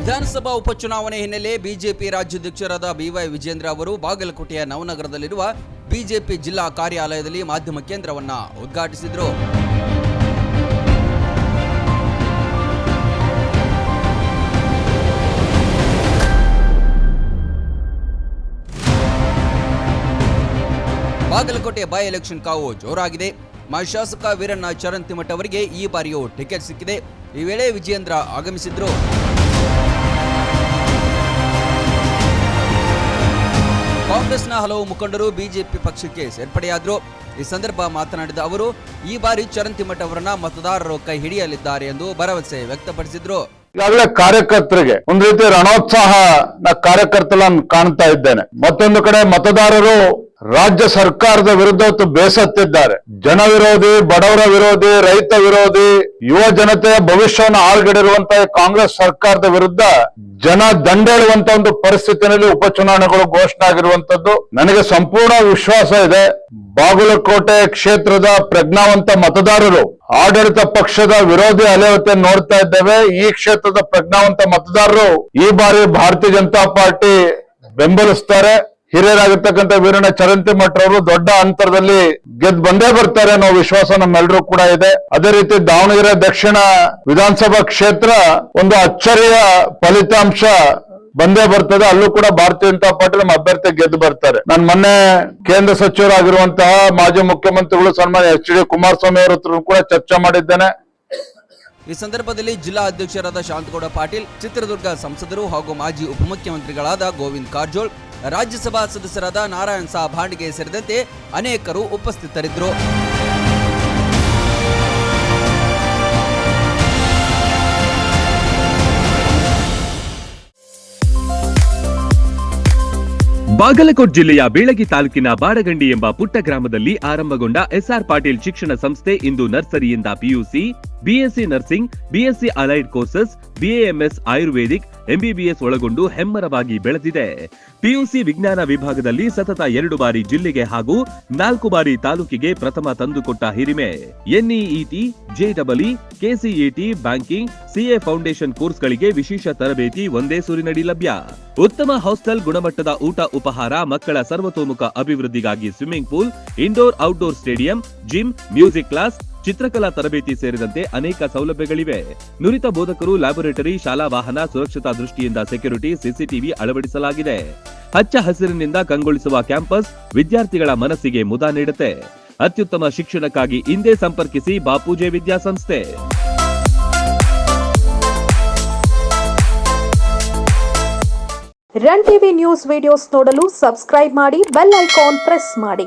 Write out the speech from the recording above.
ವಿಧಾನಸಭಾ ಉಪಚುನಾವಣೆ ಹಿನ್ನೆಲೆ ಬಿಜೆಪಿ ರಾಜ್ಯಾಧ್ಯಕ್ಷರಾದ ಬಿವೈ ವಿಜೇಂದ್ರ ಅವರು ಬಾಗಲಕೋಟೆಯ ನವನಗರದಲ್ಲಿರುವ ಬಿಜೆಪಿ ಜಿಲ್ಲಾ ಕಾರ್ಯಾಲಯದಲ್ಲಿ ಮಾಧ್ಯಮ ಕೇಂದ್ರವನ್ನು ಉದ್ಘಾಟಿಸಿದರು. ಬಾಗಲಕೋಟೆ ಬೈ ಎಲೆಕ್ಷನ್ ಕಾವು ಜೋರಾಗಿದೆ. ಮಾಜಿ ಶಾಸಕ ವೀರಣ್ಣ ಚರಂತಿಮಠ ಅವರಿಗೆ ಈ ಬಾರಿಯೂ ಟಿಕೆಟ್ ಸಿಕ್ಕಿದೆ. ಈ ವೇಳೆ ವಿಜೇಂದ್ರ ಆಗಮಿಸಿದ್ರು. ಕಾಂಗ್ರೆಸ್ನ ಹಲವು ಮುಖಂಡರು ಬಿಜೆಪಿ ಪಕ್ಷಕ್ಕೆ ಸೇರ್ಪಡೆಯಾದರು. ಈ ಸಂದರ್ಭ ಮಾತನಾಡಿದ ಅವರು ಈ ಬಾರಿ ಚರಂತಿಮಠ ಅವರನ್ನ ಮತದಾರರು ಕೈ ಹಿಡಿಯಲಿದ್ದಾರೆ ಎಂದು ಭರವಸೆ ವ್ಯಕ್ತಪಡಿಸಿದ್ರು. ಈಗಾಗಲೇ ಕಾರ್ಯಕರ್ತರಿಗೆ ಒಂದು ರೀತಿ ರಣೋತ್ಸಾಹ ಕಾರ್ಯಕರ್ತರನ್ನು ಕಾಣ್ತಾ ಇದ್ದೇನೆ. ಮತ್ತೊಂದು ಕಡೆ ಮತದಾರರು ರಾಜ್ಯ ಸರ್ಕಾರದ ವಿರುದ್ಧ ಬೇಸತ್ತಿದ್ದಾರೆ. ಜನ ವಿರೋಧಿ, ಬಡವರ ವಿರೋಧಿ, ರೈತ ವಿರೋಧಿ, ಯುವ ಜನತೆಯ ಭವಿಷ್ಯವನ್ನು ಹಾಳ್ಗೆಡಿರುವಂತಹ ಕಾಂಗ್ರೆಸ್ ಸರ್ಕಾರದ ವಿರುದ್ಧ ಜನ ದಂಡೇಳುವಂತ ಒಂದು ಪರಿಸ್ಥಿತಿಯಲ್ಲಿ ಉಪಚುನಾವಣೆಗಳು ಘೋಷಣೆ ಆಗಿರುವಂತದ್ದು. ನನಗೆ ಸಂಪೂರ್ಣ ವಿಶ್ವಾಸ ಇದೆ. ಬಾಗಲಕೋಟೆ ಕ್ಷೇತ್ರದ ಪ್ರಜ್ಞಾವಂತ ಮತದಾರರು ಆಡಳಿತ ಪಕ್ಷದ ವಿರೋಧಿ ಅಲೆವತೆಯನ್ನು ನೋಡ್ತಾ ಇದ್ದೇವೆ. ಈ ಕ್ಷೇತ್ರದ ಪ್ರಜ್ಞಾವಂತ ಮತದಾರರು ಈ ಬಾರಿ ಭಾರತೀಯ ಜನತಾ ಪಾರ್ಟಿ ಬೆಂಬಲಿಸ್ತಾರೆ. ಹಿರಿಯರಾಗಿರ್ತಕ್ಕಂಥ ವೀರಣ್ಣ ಚರಂತಿಮಠ ಅವರು ದೊಡ್ಡ ಅಂತರದಲ್ಲಿ ಗೆದ್ದು ಬಂದೇ ಬರ್ತಾರೆ ಅನ್ನೋ ವಿಶ್ವಾಸ ನಮ್ಮೆಲ್ಲರೂ ಕೂಡ ಇದೆ. ಅದೇ ರೀತಿ ದಾವಣಗೆರೆ ದಕ್ಷಿಣ ವಿಧಾನಸಭಾ ಕ್ಷೇತ್ರ ಒಂದು ಅಚ್ಚರಿಯ ಫಲಿತಾಂಶ ಬಂದೇ ಬರ್ತದೆ. ಅಲ್ಲೂ ಕೂಡ ಭಾರತೀಯ ಜನತಾ ಪಾರ್ಟಿ ನಮ್ಮ ಅಭ್ಯರ್ಥಿ ಗೆದ್ದು ಬರ್ತಾರೆ. ನಾನು ಮೊನ್ನೆ ಕೇಂದ್ರ ಸಚಿವರಾಗಿರುವಂತಹ ಮಾಜಿ ಮುಖ್ಯಮಂತ್ರಿಗಳು ಸನ್ಮಾನ್ಯ ಎಚ್.ಡಿ. ಕುಮಾರಸ್ವಾಮಿ ಅವರ ಹತ್ರ ಕೂಡ ಚರ್ಚೆ ಮಾಡಿದ್ದೇನೆ. ಈ ಸಂದರ್ಭದಲ್ಲಿ ಜಿಲ್ಲಾ ಅಧ್ಯಕ್ಷರಾದ ಶಾಂತಗೌಡ ಪಾಟೀಲ್, ಚಿತ್ರದುರ್ಗ ಸಂಸದರು ಹಾಗೂ ಮಾಜಿ ಉಪಮುಖ್ಯಮಂತ್ರಿಗಳಾದ ಗೋವಿಂದ ಕಾರಜೋಳ್, ರಾಜ್ಯಸಭಾ ಸದಸ್ಯರಾದ ನಾರಾಯಣ್ ಸಾಹ್ ಭಾಂಡ್ಗೆ ಸೇರಿದಂತೆ ಅನೇಕರು ಉಪಸ್ಥಿತರಿದ್ದರು. ಬಾಗಲಕೋಟ್ ಜಿಲ್ಲೆಯ ಬೀಳಗಿ ತಾಲೂಕಿನ ಬಾಡಗಂಡಿ ಎಂಬ ಪುಟ್ಟ ಗ್ರಾಮದಲ್ಲಿ ಆರಂಭಗೊಂಡ ಎಸ್ಆರ್ ಪಾಟೀಲ್ ಶಿಕ್ಷಣ ಸಂಸ್ಥೆ ಇಂದು ನರ್ಸರಿಯಿಂದ PUC, BSc nursing, BSc allied courses, BAMS Ayurvedic, MBBS ಒಳಗೊಂಡು ಹೆಮ್ಮರವಾಗಿ ಬೆಳೆದಿದೆ. ಪಿಯುಸಿ ವಿಜ್ಞಾನ ವಿಭಾಗದಲ್ಲಿ ಸತತ 2 ಬಾರಿ ಜಿಲ್ಲೆಗೆ ಹಾಗೂ 4 ಬಾರಿ ತಾಲೂಕಿಗೆ ಪ್ರಥಮ ತಂದುಕೊಟ್ಟ ಹಿರಿಮೆ. NEET, JEE, KCET, banking, CA foundation ಕೋರ್ಸ್ಗಳಿಗೆ ವಿಶೇಷ ತರಬೇತಿ ಒಂದೇ ಸೂರಿನಡಿ ಲಭ್ಯ. ಉತ್ತಮ ಹಾಸ್ಟೆಲ್, ಗುಣಮಟ್ಟದ ಊಟ ಉಪಹಾರ, ಮಕ್ಕಳ ಸರ್ವತೋಮುಖ ಅಭಿವೃದ್ಧಿಗಾಗಿ swimming pool, indoor outdoor stadium, gym, music class, ಚಿತ್ರಕಲಾ ತರಬೇತಿ ಸೇರಿದಂತೆ ಅನೇಕ ಸೌಲಭ್ಯಗಳಿವೆ. ನುರಿತ ಬೋಧಕರು, ಲ್ಯಾಬೊರೇಟರಿ, ಶಾಲಾ ವಾಹನ, ಸುರಕ್ಷತಾ ದೃಷ್ಟಿಯಿಂದ ಸೆಕ್ಯೂರಿಟಿ, ಸಿಸಿಟಿವಿ ಅಳವಡಿಸಲಾಗಿದೆ. ಹಚ್ಚ ಹಸಿರಿನಿಂದ ಕಂಗೊಳಿಸುವ ಕ್ಯಾಂಪಸ್ ವಿದ್ಯಾರ್ಥಿಗಳ ಮನಸ್ಸಿಗೆ ಮುದ ನೀಡುತ್ತೆ. ಅತ್ಯುತ್ತಮ ಶಿಕ್ಷಣಕ್ಕಾಗಿ ಇಂದೇ ಸಂಪರ್ಕಿಸಿ ಬಾಪೂಜೆ ವಿದ್ಯಾಸಂಸ್ಥೆ. ರನ್ ಟಿವಿ ನ್ಯೂಸ್ ವಿಡಿಯೋಸ್ ನೋಡಲು ಸಬ್ಸ್ಕ್ರೈಬ್ ಮಾಡಿ, ಬೆಲ್ ಐಕಾನ್ ಪ್ರೆಸ್ ಮಾಡಿ.